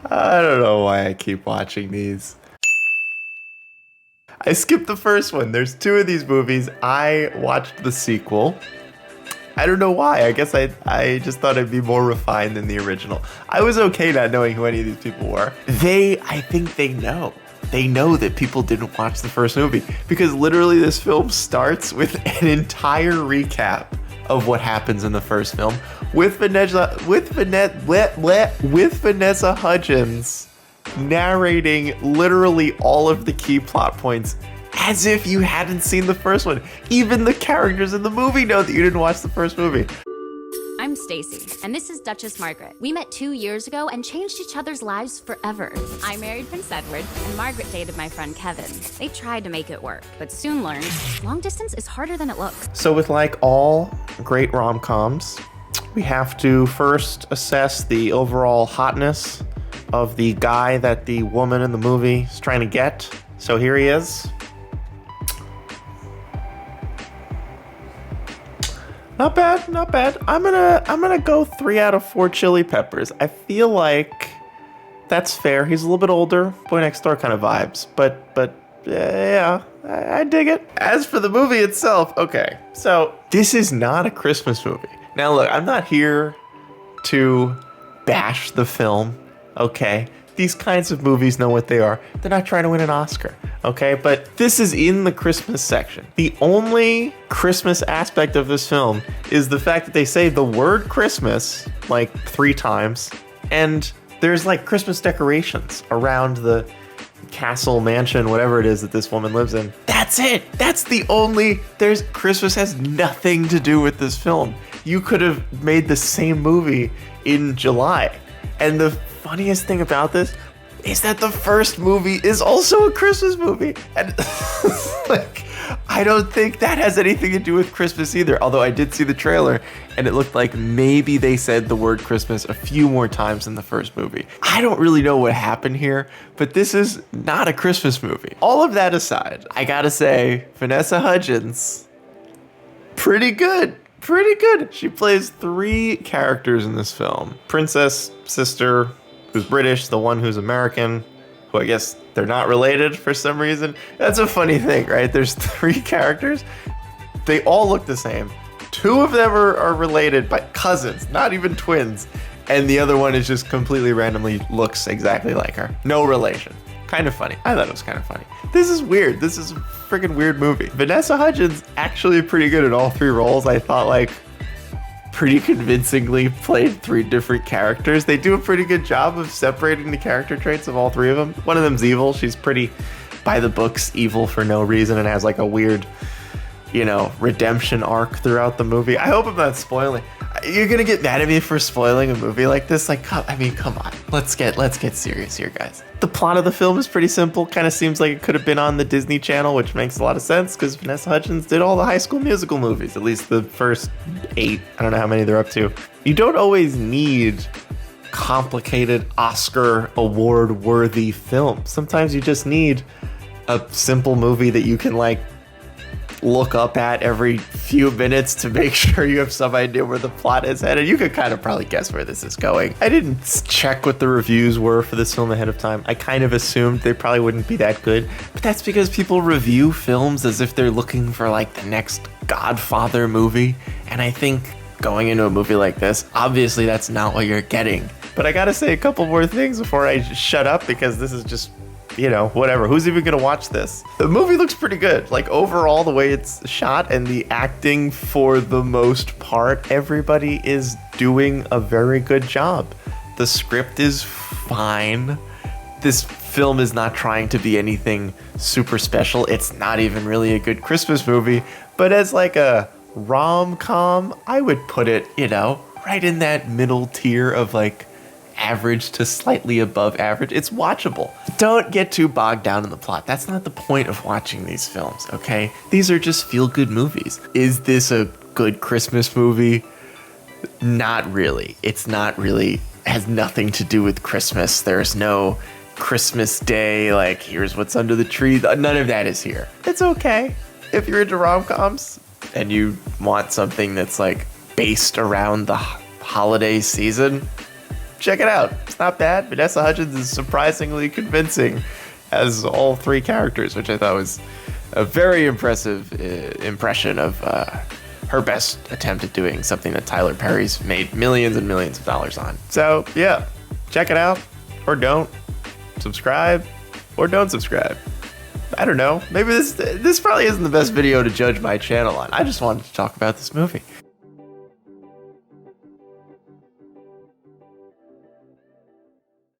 I don't know why I keep watching these. I skipped the first one. There's two of these movies. I watched the sequel. I don't know why. I guess I just thought it'd be more refined than the original. I was okay not knowing who any of these people were. I think they know. They know that people didn't watch the first movie because literally this film starts with an entire recap of what happens in the first film with Vanessa Hudgens narrating literally all of the key plot points as if you hadn't seen the first one. Even the characters in the movie know that you didn't watch the first movie. I'm Stacy, and this is Duchess Margaret. We met 2 years ago and changed each other's lives forever. I married Prince Edward, and Margaret dated my friend Kevin. They tried to make it work, but soon learned long distance is harder than it looks. So with like all great rom-coms, we have to first assess the overall hotness of the guy that the woman in the movie is trying to get. So here he is. Not bad, not bad. I'm gonna go 3 out of 4 chili peppers. I feel like that's fair. He's a little bit older, Boy Next Door kind of vibes, but yeah, I dig it. As for the movie itself, okay, so this is not a Christmas movie. Now look, I'm not here to bash the film, okay? These kinds of movies know what they are. They're not trying to win an Oscar, okay? But this is in the Christmas section. The only Christmas aspect of this film is the fact that they say the word Christmas like 3 times, and there's like Christmas decorations around the castle, mansion, whatever it is that this woman lives in. That's it. That's the only, Christmas has nothing to do with this film. You could have made the same movie in July. And the funniest thing about this is that the first movie is also a Christmas movie. And like, I don't think that has anything to do with Christmas either. Although I did see the trailer and it looked like maybe they said the word Christmas a few more times in the first movie. I don't really know what happened here, but this is not a Christmas movie. All of that aside, I gotta say, Vanessa Hudgens, pretty good. Pretty good. She plays 3 characters in this film. Princess, sister, who's British, the one who's American, who I guess they're not related for some reason. That's a funny thing, right? There's 3 characters. They all look the same. 2 of them are related by cousins, not even twins. And the other one is just completely randomly looks exactly like her. No relation. Kind of funny. I thought it was kind of funny. This is weird. This is a freaking weird movie. Vanessa Hudgens actually pretty good at all 3 roles. I thought like pretty convincingly played 3 different characters. They do a pretty good job of separating the character traits of all 3 of them. One of them's evil. She's pretty by the books evil for no reason and has like a weird, redemption arc throughout the movie. I hope I'm not spoiling. You're gonna get mad at me for spoiling a movie like this. Like, come on. Let's get serious here, guys. The plot of the film is pretty simple. Kind of seems like it could have been on the Disney Channel, which makes a lot of sense because Vanessa Hudgens did all the High School Musical movies, at least the first 8. I don't know how many they're up to. You don't always need complicated Oscar award-worthy films. Sometimes you just need a simple movie that you can like look up at every few minutes to make sure you have some idea where the plot is headed. You could kind of probably guess where this is going. I didn't check what the reviews were for this film ahead of time. I kind of assumed they probably wouldn't be that good, but that's because people review films as if they're looking for like the next Godfather movie. And I think going into a movie like this, obviously that's not what you're getting. But I gotta say a couple more things before I shut up because this is just whatever. Who's even gonna watch this? The movie looks pretty good. Like overall, the way it's shot and the acting for the most part, everybody is doing a very good job. The script is fine. This film is not trying to be anything super special. It's not even really a good Christmas movie, but as like a rom-com, I would put it, right in that middle tier of like average to slightly above average. It's watchable. Don't get too bogged down in the plot. That's not the point of watching these films, okay? These are just feel-good movies. Is this a good Christmas movie? Not really. It's not really, has nothing to do with Christmas. There's no Christmas Day, like here's what's under the tree. None of that is here. It's okay. If you're into rom-coms and you want something that's like based around the holiday season, check it out. It's not bad. Vanessa Hudgens is surprisingly convincing as all three characters, which I thought was a very impressive impression of her best attempt at doing something that Tyler Perry's made millions and millions of dollars on. So yeah, check it out, or don't. Subscribe, or don't subscribe. I don't know. Maybe this probably isn't the best video to judge my channel on. I just wanted to talk about this movie.